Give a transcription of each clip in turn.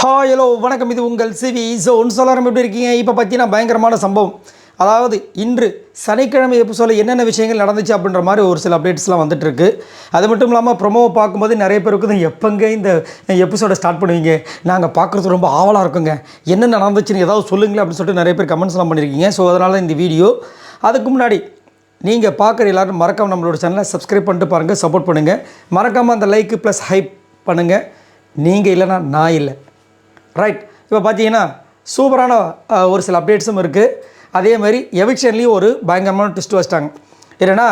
Hi hello வணக்கம். இது உங்கள் சிவி ஜோன். சொல்லாரம் எப்படி இருக்கீங்க? இப்போ பார்த்தீங்கன்னா பயங்கரமான சம்பவம். அதாவது இன்று சனிக்கிழமை எபிசோடில் என்னென்ன விஷயங்கள் நடந்துச்சு அப்படின்ற மாதிரி ஒரு சில அப்டேட்ஸ்லாம் வந்துட்டுருக்கு. அது மட்டும் இல்லாமல் ப்ரொமோவை பார்க்கும்போது நிறைய பேருக்கு எப்போங்க இந்த எபிசோடை ஸ்டார்ட் பண்ணுவீங்க, நாங்கள் பார்க்குறது ரொம்ப ஆவலாக இருக்குங்க, என்ன நடந்துச்சுன்னு ஏதாவது சொல்லுங்களேன் அப்படின்னு சொல்லிட்டு நிறைய பேர் கமெண்ட்ஸ்லாம் பண்ணியிருக்கீங்க. ஸோ அதனால் இந்த வீடியோ. அதுக்கு முன்னாடி நீங்கள் பார்க்குற எல்லோரும் மறக்காமல் நம்மளோட சேனலை சப்ஸ்கிரைப் பண்ணிட்டு பாருங்கள், சப்போர்ட் பண்ணுங்கள். மறக்காமல் அந்த லைக்கு ப்ளஸ் ஹைப் பண்ணுங்கள். நீங்கள் இல்லைனா நான் இல்லை, ரைட்? இப்போ பார்த்தீங்கன்னா சூப்பரான ஒரு சில அப்டேட்ஸும் இருக்குது. அதே மாதிரி எவிக்ஷன்லேயும் ஒரு பயங்கரமான ட்விஸ்ட் வச்சிட்டாங்க. ஏன்னா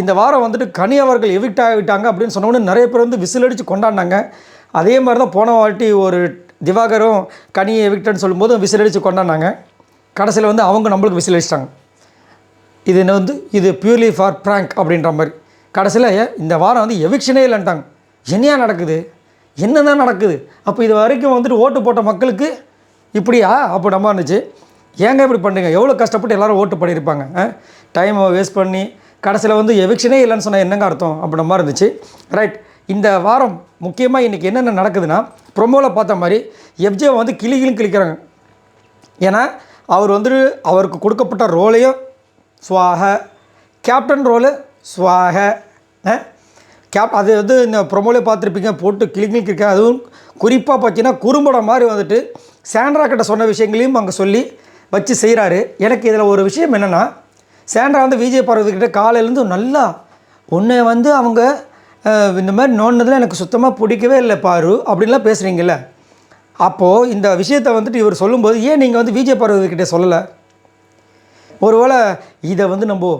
இந்த வாரம் வந்துட்டு கனி அவர்கள் எவிக்ட் ஆகிவிட்டாங்க அப்படின்னு சொன்னோன்னு நிறைய பேர் வந்து விசில் அடித்து கொண்டாடினாங்க. அதே மாதிரி தான் போன வாட்டி ஒரு திவாகரும் கனியை எவிக்டன்னு சொல்லும்போது விசில் அடித்து கொண்டாடினாங்க. கடைசியில் வந்து அவங்க நம்மளுக்கு விசில் அடிச்சிட்டாங்க. இது பியூர்லி ஃபார் ப்ராங்க் அப்படின்ற மாதிரி. கடைசியில் இந்த வாரம் வந்து எவிக்ஷனே இல்லைன்ட்டாங்க. என்னையா நடக்குது, என்னதான் நடக்குது? அப்போ இது வரைக்கும் வந்துட்டு ஓட்டு போட்ட மக்களுக்கு இப்படியா அப்போ நம்ம இருந்துச்சு, ஏங்க இப்படி பண்ணுங்க? எவ்வளோ கஷ்டப்பட்டு எல்லோரும் ஓட்டு பண்ணியிருப்பாங்க, டைமை வேஸ்ட் பண்ணி கடைசியில் வந்து எவிக்ஷனே இல்லைன்னு சொன்னால் என்னங்க அர்த்தம் அப்படின்ற மாதிரி இருந்துச்சு, ரைட்? இந்த வாரம் முக்கியமாக இன்றைக்கி என்னென்ன நடக்குதுன்னா, ப்ரொமோவில் பார்த்த மாதிரி எஃப்ஜே வந்து கிளிக்கிறாங்க. ஏன்னா அவர் வந்துட்டு அவருக்கு கொடுக்கப்பட்ட ரோலையும் ஸ்வாக, கேப்டன் ரோலு ஸ்வாக, அது வந்து இந்த ப்ரொமோலே பார்த்துருப்பீங்க, போட்டு கிளிக்க. அதுவும் குறிப்பாக பார்த்தீங்கன்னா குறும்படம் மாதிரி வந்துட்டு சாண்ட்ரா கிட்ட சொன்ன விஷயங்களையும் அங்கே சொல்லி வச்சு செய்கிறாரு. எனக்கு இதில் ஒரு விஷயம் என்னென்னா, சாண்ட்ரா வந்து விஜய் பார்வதிக்கிட்ட காலையிலேருந்து நல்லா உன்னை வந்து அவங்க இந்த மாதிரி நோண்டினதில் எனக்கு சுத்தமாக பிடிக்கவே இல்லை பாரு அப்படின்லாம் பேசுகிறீங்கல்ல. அப்போது இந்த விஷயத்தை வந்துட்டு இவர் சொல்லும்போது ஏன் நீங்கள் வந்து விஜய் பார்வதிக்கிட்டே சொல்லலை? ஒருவேளை இதை வந்து நம்ம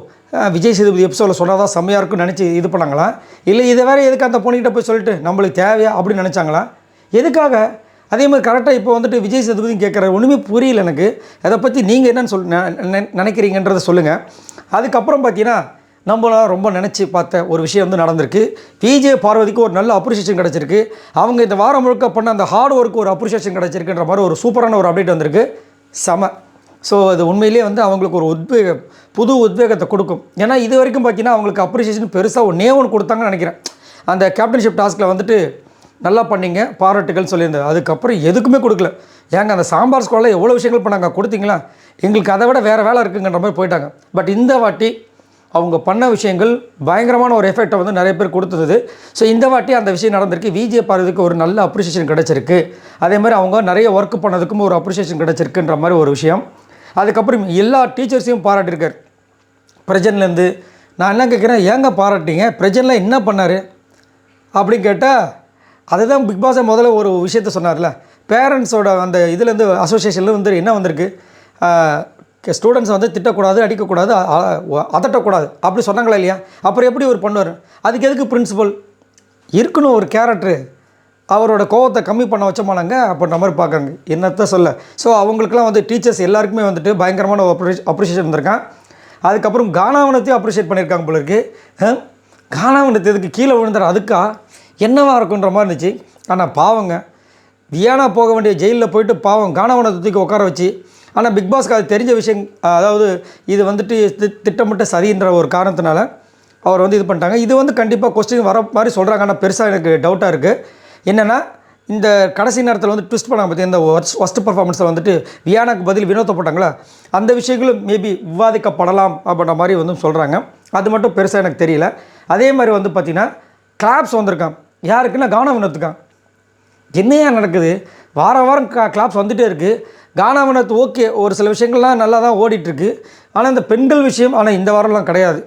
விஜய் சேதுபதி எபிசோடில் சொன்னால் தான் செம்மையாக இருக்குன்னு நினச்சி இது பண்ணாங்களா? இல்லை இதை வேறு எதுக்கு அந்த பொண்ணுக்கிட்ட போய் சொல்லிட்டு நம்மளுக்கு தேவையா அப்படின்னு நினச்சாங்களா? எதுக்காக? அதே மாதிரி கரெக்டாக இப்போ வந்துட்டு விஜய் சேதுபதியும் கேட்குற ஒன்றுமே புரியல எனக்கு. அதை பற்றி நீங்கள் என்னென்னு நினைக்கிறீங்கன்றதை சொல்லுங்கள். அதுக்கப்புறம் பார்த்தீங்கன்னா நம்மளாம் ரொம்ப நினச்சி பார்த்த ஒரு விஷயம் வந்து நடந்திருக்கு. விஜய் பார்வதிக்கு ஒரு நல்ல அப்ரிஷியேஷன் கிடச்சிருக்கு. அவங்க இந்த வாரம் முழுக்க பண்ண அந்த ஹார்ட் ஒர்க்கு ஒரு அப்ரிஷியேஷன் கிடச்சிருக்குன்ற மாதிரி ஒரு சூப்பரான ஒரு அப்டேட் வந்திருக்கு. செம. ஸோ அது உண்மையிலே வந்து அவங்களுக்கு ஒரு புது உத்வேகத்தை கொடுக்கும். ஏன்னா இது வரைக்கும் பார்த்தீங்கன்னா அவங்களுக்கு அப்ரிஷியேஷன் பெருசாக ஒன்று கொடுத்தாங்கன்னு நினைக்கிறேன். அந்த கேப்டன்ஷிப் டாஸ்கில் வந்துட்டு நல்லா பண்ணிங்க, பாராட்டுகள் சொல்லியிருந்தது. அதுக்கப்புறம் எதுக்குமே கொடுக்கல. ஏங்க அந்த சாம்பார் ஸ்குவாடில் எவ்வளோ விஷயங்கள் பண்ணாங்க, கொடுத்தீங்களா? எங்களுக்கு அதை விட வேறு வேலை இருக்குங்கிற மாதிரி போயிட்டாங்க. பட் இந்த வாட்டி அவங்க பண்ண விஷயங்கள் பயங்கரமான ஒரு எஃபெக்டை வந்து நிறைய பேர் கொடுத்தது. ஸோ இந்த வாட்டி அந்த விஷயம் நடந்திருக்கு. விஜய் பார்வதிக்கு ஒரு நல்ல அப்ரிஷியேஷன் கிடச்சிருக்கு. அதே மாதிரி அவங்க நிறைய ஒர்க் பண்ணதுக்கும் ஒரு அப்ரிஷியேஷன் கிடச்சிருக்குன்ற மாதிரி ஒரு விஷயம். அதுக்கப்புறம் எல்லா டீச்சர்ஸையும் பாராட்டியிருக்கார். பிரஜன்லேருந்து நான் என்ன கேட்குறேன், ஏங்க பாராட்டிங்க? பிரஜனில் என்ன பண்ணார் அப்படின்னு கேட்டால் அதுதான் பிக் பாஸை முதல்ல ஒரு விஷயத்த சொன்னார்ல, பேரண்ட்ஸோட அந்த இதுலேருந்து அசோசியேஷனில் வந்து என்ன வந்திருக்கு, ஸ்டூடெண்ட்ஸை வந்து திட்டக்கூடாது, அடிக்கக்கூடாது, அதட்டக்கூடாது அப்படி சொன்னாங்களா இல்லையா? அப்புறம் எப்படி ஒரு பண்ணுவார்? அதுக்கு எதுக்கு பிரின்சிபல் இருக்கணும்? ஒரு கேரக்டரு அவரோட கோவத்தை கம்மி பண்ண வச்சோமானாங்க அப்படின்ற மாதிரி பார்க்குறாங்க. என்னத்தை சொல்ல. ஸோ அவங்களுக்குலாம் வந்து டீச்சர்ஸ் எல்லாருக்குமே வந்துட்டு பயங்கரமான அப்ரிஷியேஷன் இருந்திருக்கான். அதுக்கப்புறம் கானாவனத்தையும் அப்ரிஷியேட் பண்ணியிருக்காங்க போல இருக்குது. கானாவனத்தை எதுக்கு கீழே விழுந்தார், அதுக்கா என்னவாக இருக்குன்ற மாதிரி இருந்துச்சு. ஆனால் பாவங்க வியானா போக வேண்டிய ஜெயிலில் போயிட்டு பாவம் கானாவனத்தை தூக்கி உட்கார வச்சு. ஆனால் பிக் பாஸ்க்கு அது தெரிஞ்ச விஷயம், அதாவது இது வந்துட்டு திட்டமிட்ட சதின்ற ஒரு காரணத்தினால அவர் வந்து இது பண்ணிட்டாங்க. இது வந்து கண்டிப்பாக கொஸ்டின் வர மாதிரி சொல்கிறாங்க. ஆனால் பெருசாக எனக்கு டவுட்டாக இருக்குது. என்னென்னா இந்த கடைசி நேரத்தில் வந்து ட்விஸ்ட் பண்ணாங்க பற்றி இந்த ஃபஸ்ட்டு பர்ஃபார்மன்ஸில் வந்துட்டு வியானாக்கு பதில் வினோத்தை போட்டாங்களா, அந்த விஷயங்களும் மேபி விவாதிக்கப்படலாம் அப்படின்ற மாதிரி வந்து சொல்கிறாங்க. அது மட்டும் பெருசாக எனக்கு தெரியல. அதே மாதிரி வந்து பார்த்திங்கன்னா கிளாப்ஸ் வந்திருக்கான். யாருக்குன்னா கானா வினோத்துக்கான். என்னையா நடக்குது? வாரம் கிளாப்ஸ் வந்துகிட்டே இருக்குது. கானா வினோத் ஓகே, ஒரு சில விஷயங்கள்லாம் நல்லா தான் ஓடிட்டுருக்கு. ஆனால் இந்த பெண்கள் விஷயம் ஆனால் இந்த வாரம்லாம் கிடையாது,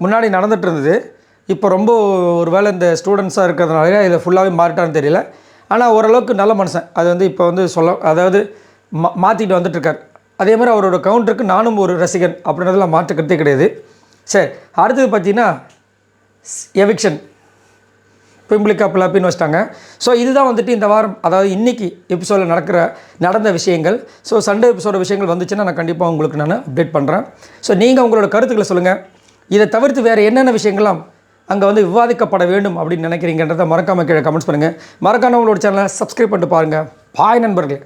முன்னாடி நடந்துகிட்டு இருந்தது. இப்போ ரொம்ப ஒரு வேளை இந்த ஸ்டூடெண்ட்ஸாக இருக்கிறதுனால இதை ஃபுல்லாகவே மாறிட்டான்னு தெரியல. ஆனால் ஓரளவுக்கு நல்ல மனுஷன். அது வந்து இப்போ வந்து அதாவது மாற்றிட்டு வந்துட்டுருக்கார். அதே மாதிரி அவரோட கவுண்டருக்கு நானும் ஒரு ரசிகன் அப்படின்றதுலாம் மாற்றுக்கிறதே கிடையாது. சரி, அடுத்தது பார்த்திங்கன்னா எவிக்ஷன் பிம்பிளிக்கா பிளாப்பின்னு வச்சிட்டாங்க. ஸோ இதுதான் வந்துட்டு இந்த வாரம், அதாவது இன்றைக்கி எபிசோடில் நடந்த விஷயங்கள். ஸோ சண்டே எபிசோட விஷயங்கள் வந்துச்சுன்னா நான் கண்டிப்பாக உங்களுக்கு நான் அப்டேட் பண்ணுறேன். ஸோ நீங்கள் உங்களோட கருத்துக்களை சொல்லுங்கள். இதை தவிர்த்து வேறு என்னென்ன விஷயங்கள்லாம் அங்கே வந்து விவாதிக்கப்பட வேண்டும் அப்படின்னு நினைக்கிறீங்கன்றதை மறக்காமல் கீழே கமெண்ட்ஸ் பண்ணுங்கள். மறக்காமல் உங்களோட சேனலை சப்ஸ்கிரைப் பண்ணிட்டு பாருங்கள். பாய் நண்பர்களே.